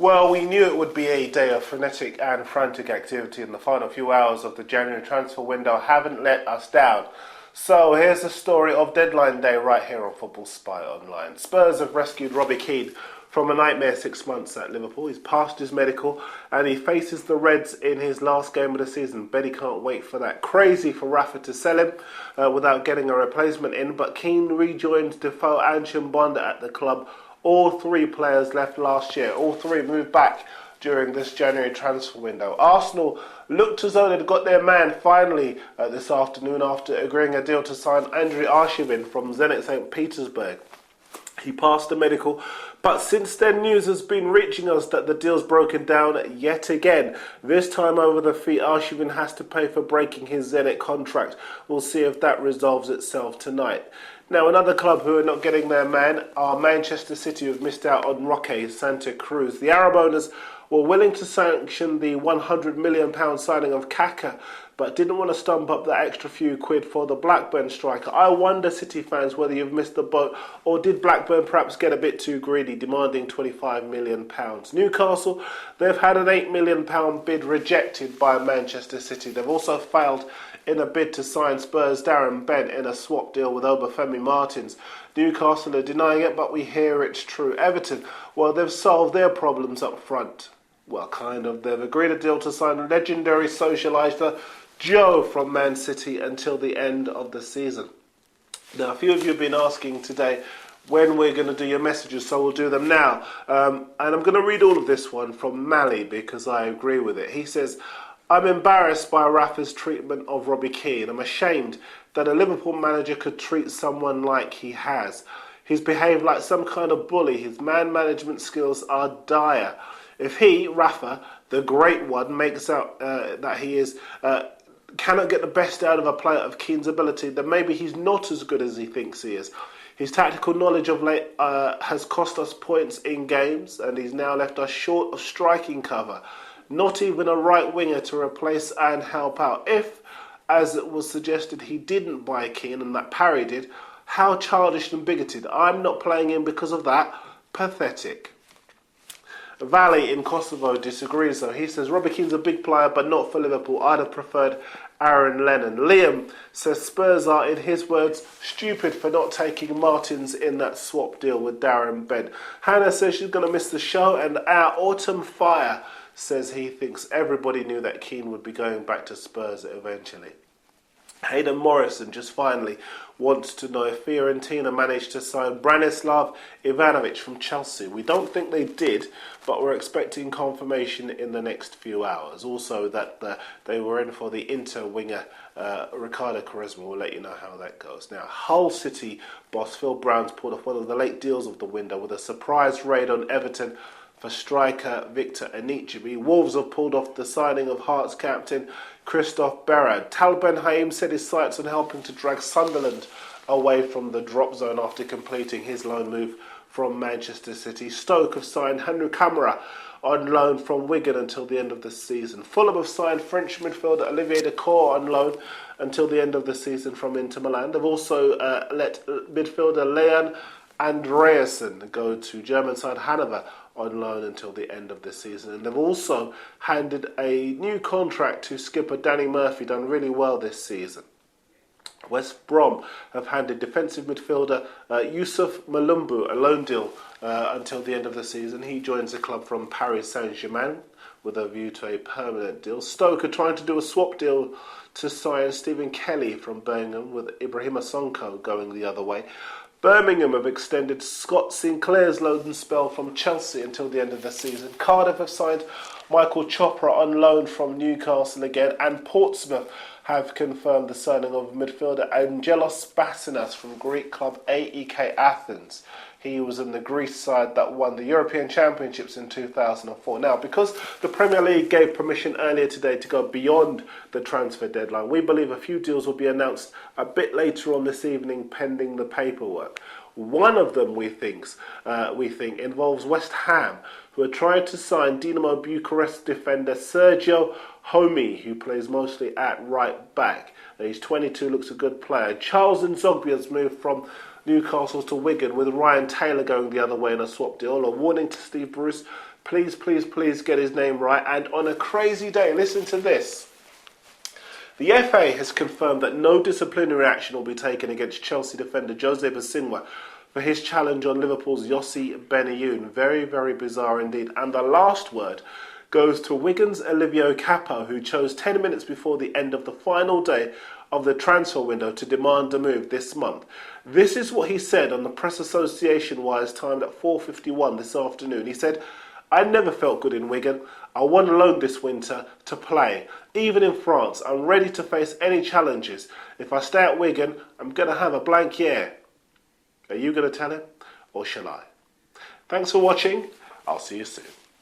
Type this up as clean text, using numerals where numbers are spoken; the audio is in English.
Well, we knew it would be a day of frenetic and frantic activity, and the final few hours of the January transfer window haven't let us down. So here's the story of deadline day right here on Football Spy Online. Spurs have rescued Robbie Keane from a nightmare 6 months at Liverpool. He's passed his medical and he faces the Reds in his last game of the season. Betty can't wait for that. Crazy for Rafa to sell him without getting a replacement in, but Keane rejoins Defoe and Chimbonda at the club. All three players left last year. All three moved back during this January transfer window. Arsenal looked as though they'd got their man finally this afternoon after agreeing a deal to sign Andriy Arshavin from Zenit St. Petersburg. He passed the medical, but since then news has been reaching us that the deal's broken down yet again. This time over the fee Arshavin has to pay for breaking his Zenit contract. We'll see if that resolves itself tonight. Now, another club who are not getting their man are Manchester City, who've missed out on Roque Santa Cruz. The Arab owners were willing to sanction the £100 million signing of Kaka, but didn't want to stump up that extra few quid for the Blackburn striker. I wonder, City fans, whether you've missed the boat, or did Blackburn perhaps get a bit too greedy, demanding £25 million? Newcastle, they've had an £8 million bid rejected by Manchester City. They've also failed in a bid to sign Spurs' Darren Bent in a swap deal with Obafemi Martins. Newcastle are denying it, but we hear it's true. Everton, well, they've solved their problems up front. Well, kind of. They've agreed a deal to sign legendary socialiser Joe from Man City until the end of the season. Now, a few of you have been asking today when we're going to do your messages, so we'll do them now. And I'm going to read all of this one from Mally because I agree with it. He says, I'm embarrassed by Rafa's treatment of Robbie Keane. I'm ashamed that a Liverpool manager could treat someone like he has. He's behaved like some kind of bully. His man management skills are dire. If he, Rafa, the great one, makes out that he is cannot get the best out of a player of Keane's ability, then maybe he's not as good as he thinks he is. His tactical knowledge of late has cost us points in games, and he's now left us short of striking cover. Not even a right winger to replace and help out. If, as it was suggested, he didn't buy Keane and that Parry did, how childish and bigoted. I'm not playing him because of that. Pathetic. Valley in Kosovo disagrees though. He says Robbie Keane's a big player but not for Liverpool. I'd have preferred Aaron Lennon. Liam says Spurs are, in his words, stupid for not taking Martins in that swap deal with Darren Bent. Hannah says she's going to miss the show, and our Autumn Fire says he thinks everybody knew that Keane would be going back to Spurs eventually. Hayden Morrison just finally wants to know if Fiorentina managed to sign Branislav Ivanovic from Chelsea. We don't think they did, but we're expecting confirmation in the next few hours. Also that they were in for the Inter winger Ricardo Quaresma. We'll let you know how that goes. Now, Hull City boss Phil Brown's pulled off one of the late deals of the window with a surprise raid on Everton for striker Victor Anichebe. Wolves have pulled off the signing of Hearts captain Christophe Berrad. Tal Ben Haim set his sights on helping to drag Sunderland away from the drop zone after completing his loan move from Manchester City. Stoke have signed Henry Camara on loan from Wigan until the end of the season. Fulham have signed French midfielder Olivier Dacour on loan until the end of the season from Inter Milan. They've also let midfielder Leon Andreasen go to German side Hanover on loan until the end of the season. And they've also handed a new contract to skipper Danny Murphy, done really well this season. West Brom have handed defensive midfielder Yusuf Malumbu a loan deal until the end of the season. He joins the club from Paris Saint-Germain with a view to a permanent deal. Stoke are trying to do a swap deal to sign Stephen Kelly from Birmingham, with Ibrahima Sonko going the other way. Birmingham have extended Scott Sinclair's loan spell from Chelsea until the end of the season. Cardiff have signed Michael Chopra on loan from Newcastle again, and Portsmouth have confirmed the signing of midfielder Angelos Bassinas from Greek club AEK Athens. He was in the Greece side that won the European Championships in 2004. Now, because the Premier League gave permission earlier today to go beyond the transfer deadline, we believe a few deals will be announced a bit later on this evening pending the paperwork. One of them, we think, involves West Ham, who are trying to sign Dinamo Bucharest defender Sergio Homi, who plays mostly at right back. He's 22, looks a good player. Charles Nzogby has moved from Newcastle to Wigan, with Ryan Taylor going the other way in a swap deal. A warning to Steve Bruce Please, please, please get his name right. And on a crazy day, listen to this. The FA has confirmed that no disciplinary action will be taken against Chelsea defender Jose Basinwa for his challenge on Liverpool's Yossi Benayoun. Very, very bizarre indeed. And the last word goes to Wigan's Olivio Capo, who chose 10 minutes before the end of the final day of the transfer window to demand a move this month. This is what he said on the Press Association wires timed at 4:51 this afternoon. He said, "I never felt good in Wigan. I want a loan this winter to play. Even in France, I'm ready to face any challenges. If I stay at Wigan, I'm going to have a blank year." Are you going to tell him, or shall I? Thanks for watching. I'll see you soon.